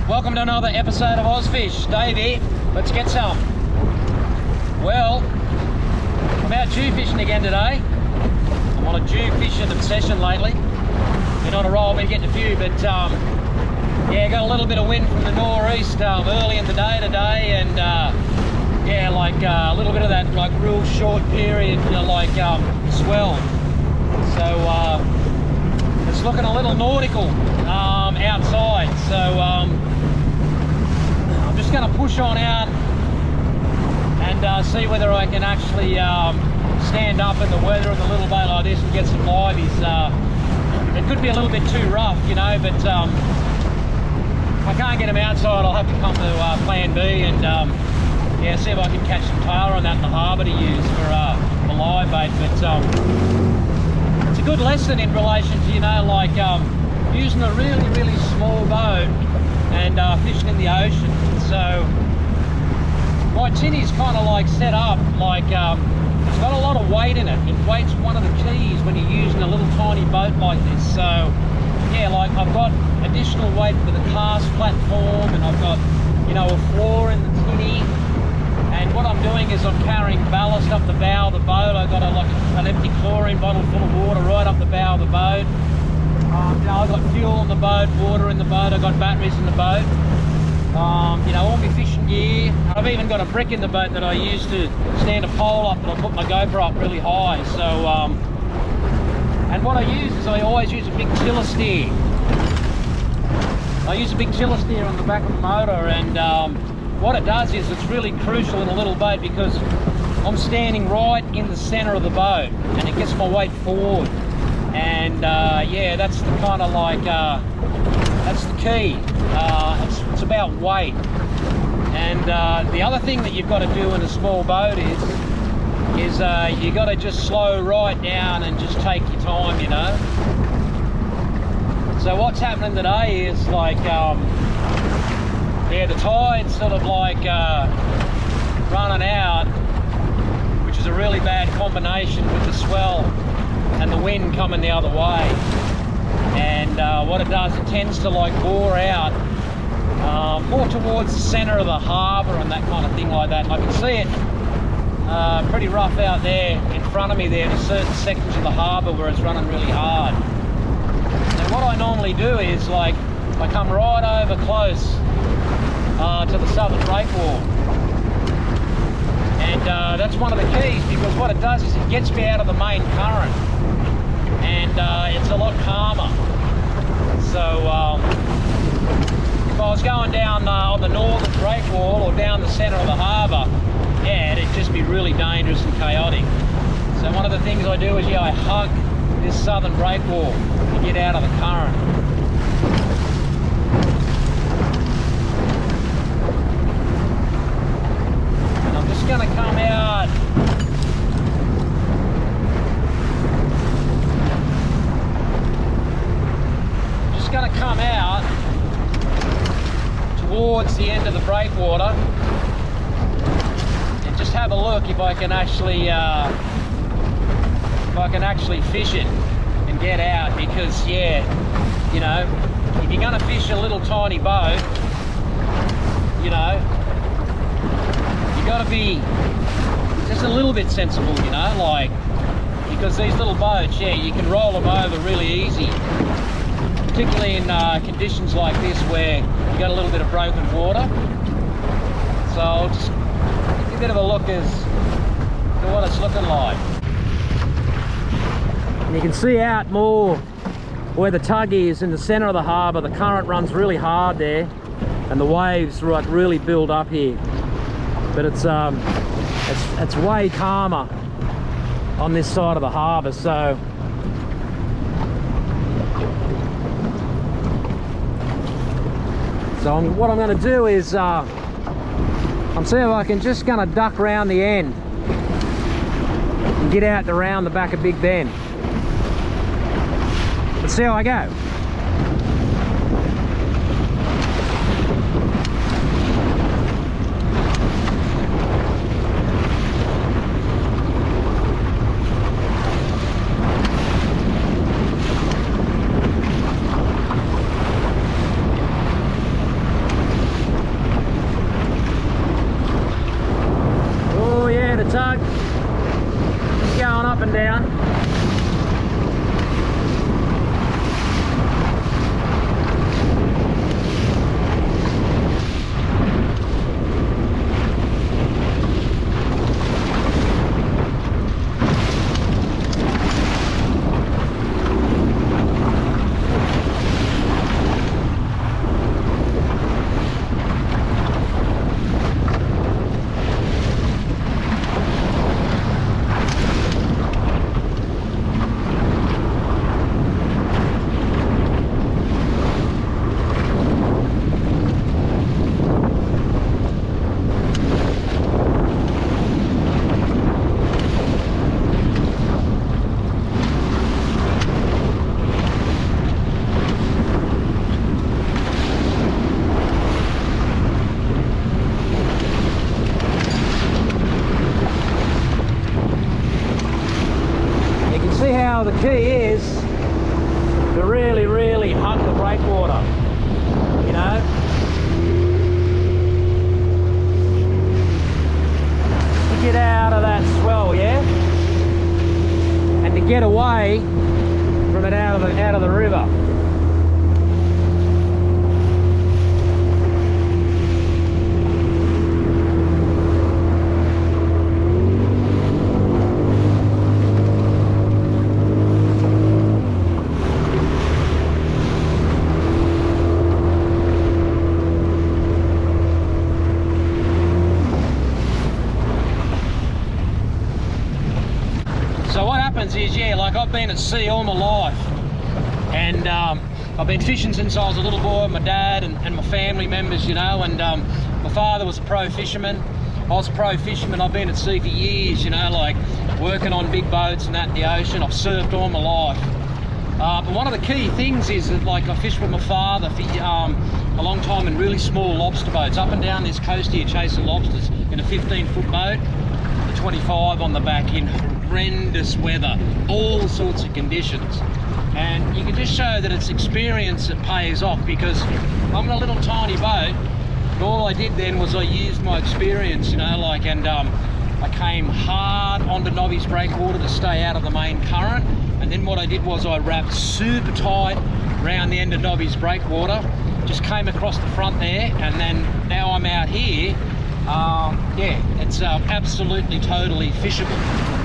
Welcome to another episode of Ozfish. Dave here. Let's get some. Well, I'm out Jew fishing again today. I'm on a Jew fishing obsession lately. Been on a roll, been getting a few, but yeah, got a little bit of wind from the northeast early in the day today, and yeah, like a little bit of that like real short period, swell. So it's looking a little nautical outside. So I'm just going to push on out and see whether I can actually stand up in the weather in the little boat like this and get some liveys. It could be a little bit too rough, you know, but if I can't get them outside, I'll have to come to plan B and yeah, see if I can catch some tailor on that in the harbour to use for live bait. But it's a good lesson in relation to, you know, like using a really small boat and fishing in the ocean. So my tinny's kind of like set up like it's got a lot of weight in it, and weight's one of the keys when you're using a little tiny boat like this. So yeah, like I've got additional weight for the cast platform, and I've got, you know, a floor in the tinny, and what I'm doing is I'm carrying ballast up the bow of the boat. I've got an empty chlorine bottle full of water right up the bow of the boat. You know, I've got fuel in the boat, water in the boat, I've got batteries in the boat. You know, all my fishing gear. I've even got a brick in the boat that I use to stand a pole up, and I put my GoPro up really high. So, and what I use is I always use a big tiller steer. I use a big tiller steer on the back of the motor, and what it does is it's really crucial in a little boat because I'm standing right in the center of the boat, and it gets my weight forward. And yeah, that's the kind of like that's the key. It's about weight. And the other thing that you've got to do in a small boat is you got to just slow right down and just take your time, you know. So what's happening today is like yeah, the tide's sort of like running out, which is a really bad combination with the swell and the wind coming the other way. And what it does, it tends to like bore out more towards the center of the harbour and that kind of thing like that. And I can see it pretty rough out there in front of me there. There's certain sections of the harbour where it's running really hard. And what I normally do is like I come right over close to the southern breakwater. And that's one of the keys, because what it does is it gets me out of the main current, and it's a lot calmer. So if I was going down on the northern breakwater or down the centre of the harbour, yeah, it'd just be really dangerous and chaotic. So one of the things I do is, yeah, I hug this southern breakwater to get out of the current. And I'm just going to come out towards the end of the breakwater and just have a look if I can actually fish it and get out. Because yeah, you know, if you're going to fish a little tiny boat, you know, you got to be just a little bit sensible, you know, like, because these little boats, yeah, you can roll them over really easy, particularly in conditions like this where you got a little bit of broken water. So I'll just give a bit of a look as to what it's looking like. And you can see out more where the tug is in the center of the harbour. The current runs really hard there, and the waves like really build up here. But it's way calmer on this side of the harbour. So what I'm going to do is I'm seeing if I can just going to duck round the end and get out around the back of Big Ben. Let's see how I go. I've been at sea all my life, and I've been fishing since I was a little boy with my dad and my family members, you know, and my father was a pro fisherman. I was a pro fisherman. I've been at sea for years, you know, like working on big boats and that in the ocean. I've surfed all my life. But one of the key things is that, like, I fished with my father for a long time in really small lobster boats, up and down this coast here chasing lobsters in a 15-foot boat, a 25 on the back in horrendous weather, all sorts of conditions. And you can just show that it's experience that pays off, because I'm in a little tiny boat, and all I did then was I used my experience, you know, like, and I came hard onto Nobby's breakwater to stay out of the main current. And then what I did was I wrapped super tight around the end of Nobby's breakwater, just came across the front there, and then now I'm out here. Yeah, it's absolutely totally fishable,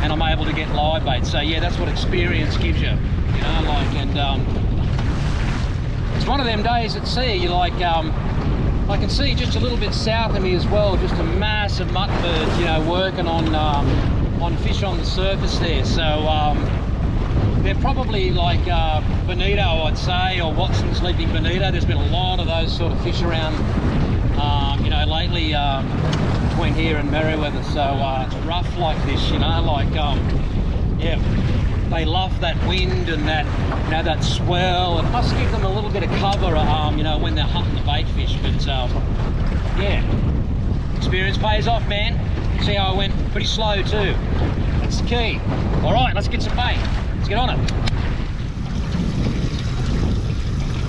and I'm able to get live bait. So yeah, that's what experience gives you, you know, like, and it's one of them days at sea. You like, I can see just a little bit south of me as well, just a massive muttonbirds, you know, working on fish on the surface there. So they're probably like bonito, I'd say, or Watson's Leaping Bonito. There's been a lot of those sort of fish around, you know, lately between here and Merewether. So it's rough like this, you know, like, yeah, they love that wind and that, you know, that swell. It must give them a little bit of cover, you know, when they're hunting the bait fish. But yeah, experience pays off, man. See how I went pretty slow too. That's the key. All right, let's get some bait. Let's get on it.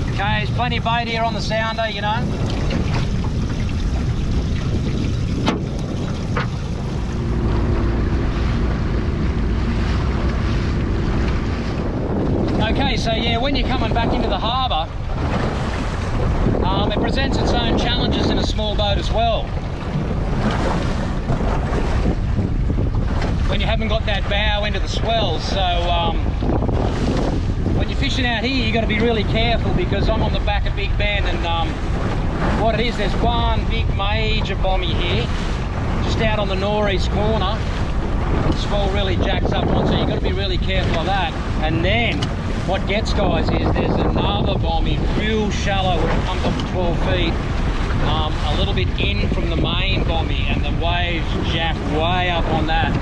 Okay, there's plenty of bait here on the sounder, you know. Okay, so yeah, when you're coming back into the harbour, it presents its own challenges in a small boat as well. When you haven't got that bow into the swells, so when you're fishing out here, you've got to be really careful, because I'm on the back of Big Ben, and what it is, there's one big major bommy here, just out on the northeast corner. The swell really jacks up on, so you've got to be really careful of that. And then what gets guys is there's another bommy, real shallow, which comes up to 12 feet, a little bit in from the main bommy, and the waves jack way up on that.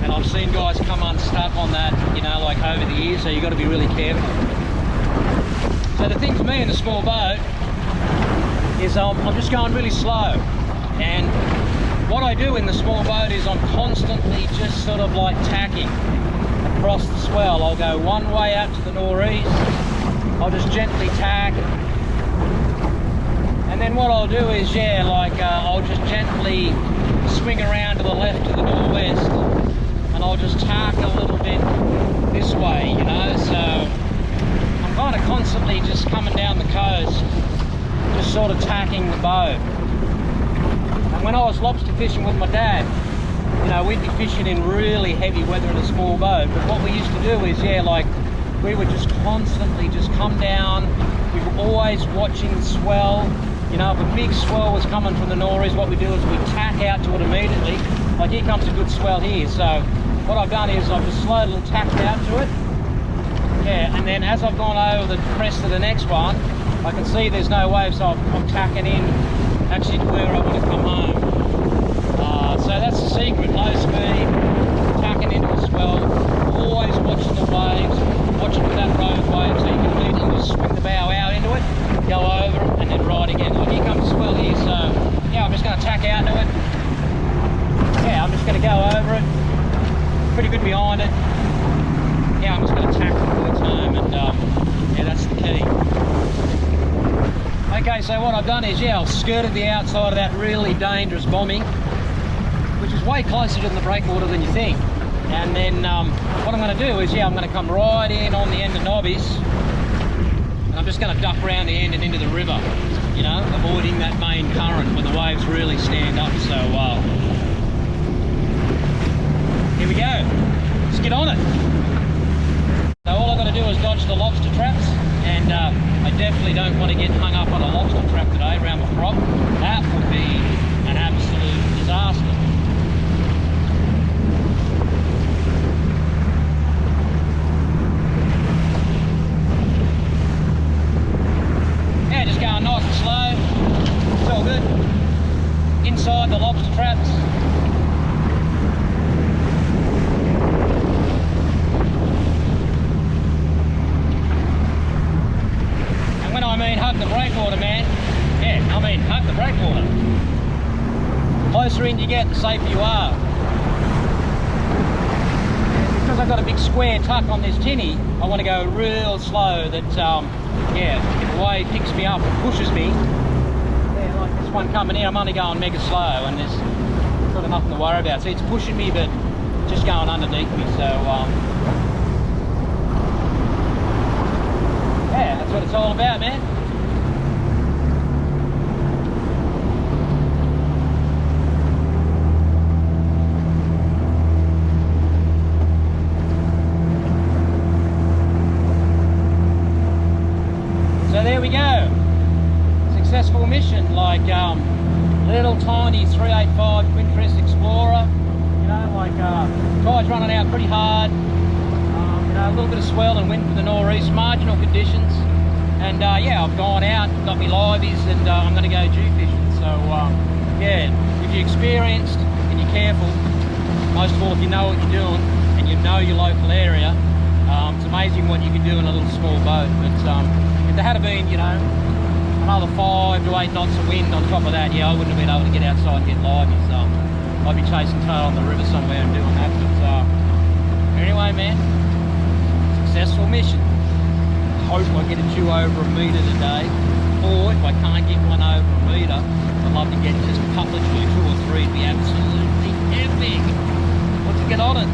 And I've seen guys come unstuck on that, you know, like over the years, so you've got to be really careful. So the thing for me in a small boat is I'm just going really slow. And what I do in the small boat is I'm constantly just sort of like tacking across the swell. I'll go one way out to the northeast, I'll just gently tack, and then what I'll do is, yeah, like I'll just gently swing around to the left to the northwest, and I'll just tack a little bit this way, you know. So I'm kind of constantly just coming down the coast, just sort of tacking the boat. And when I was lobster fishing with my dad, you know, we'd be fishing in really heavy weather in a small boat, but what we used to do is, yeah, like, we would just constantly just come down. We were always watching the swell. You know, if a big swell was coming from the northeast, what we do is we tack out to it immediately. Like, here comes a good swell here. So what I've done is I've just slowly tacked out to it. Yeah, and then as I've gone over the crest of the next one, I can see there's no wave, so I'm tacking in actually to where I want to come home. So that's the secret: low speed, tacking into a swell, always watching the waves, watching for that rogue wave, so you can immediately just swing the bow out into it, go over it, and then ride again. Like, here comes a swell here, so yeah, I'm just going to tack out to it. Yeah, I'm just going to go over it, pretty good behind it. Yeah, I'm just going to tack towards home, and yeah, that's the key. Okay, so what I've done is, yeah, I've skirted the outside of that really dangerous bommy, which is way closer to the breakwater than you think. And then what I'm going to do is, yeah, I'm going to come right in on the end of Nobby's, and I'm just going to duck around the end and into the river, you know, avoiding that main current when the waves really stand up. So here we go, let's get on it. So all I've got to do is dodge the lobster traps, and I definitely don't want to get hung up on a lobster trap today around the prop. That would be an absolute disaster. inside the lobster traps. And when I mean hug the breakwater, man, yeah, I mean hug the breakwater. The closer in you get, the safer you are. Because I've got a big square tuck on this tinny, I want to go real slow that, yeah, the wave picks me up and pushes me. Yeah, like this one coming in, I'm only going mega slow and there's sort of nothing to worry about. See, it's pushing me, but just going underneath me, so, yeah, that's what it's all about, man. So there we go, successful mission, like little tiny 385 Quintrex Explorer, you know, like tide's running out pretty hard, you know, a little bit of swell and wind from the northeast, marginal conditions, and yeah, I've gone out, got me liveys, and I'm going to go Jew fishing. So yeah, if you're experienced and you're careful, most of all if you know what you're doing and you know your local area, it's amazing what you can do in a little small boat. But if there had been, you know, another 5 to 8 knots of wind on top of that, yeah, I wouldn't have been able to get outside and get lively, so I'd be chasing tail on the river somewhere and doing that. But anyway, man, successful mission. Hope I get a Jew over a metre today, or if I can't get one over a metre, I'd love to get just a couple of Jew, 2 or 3, it'd be absolutely epic. Let's get on it.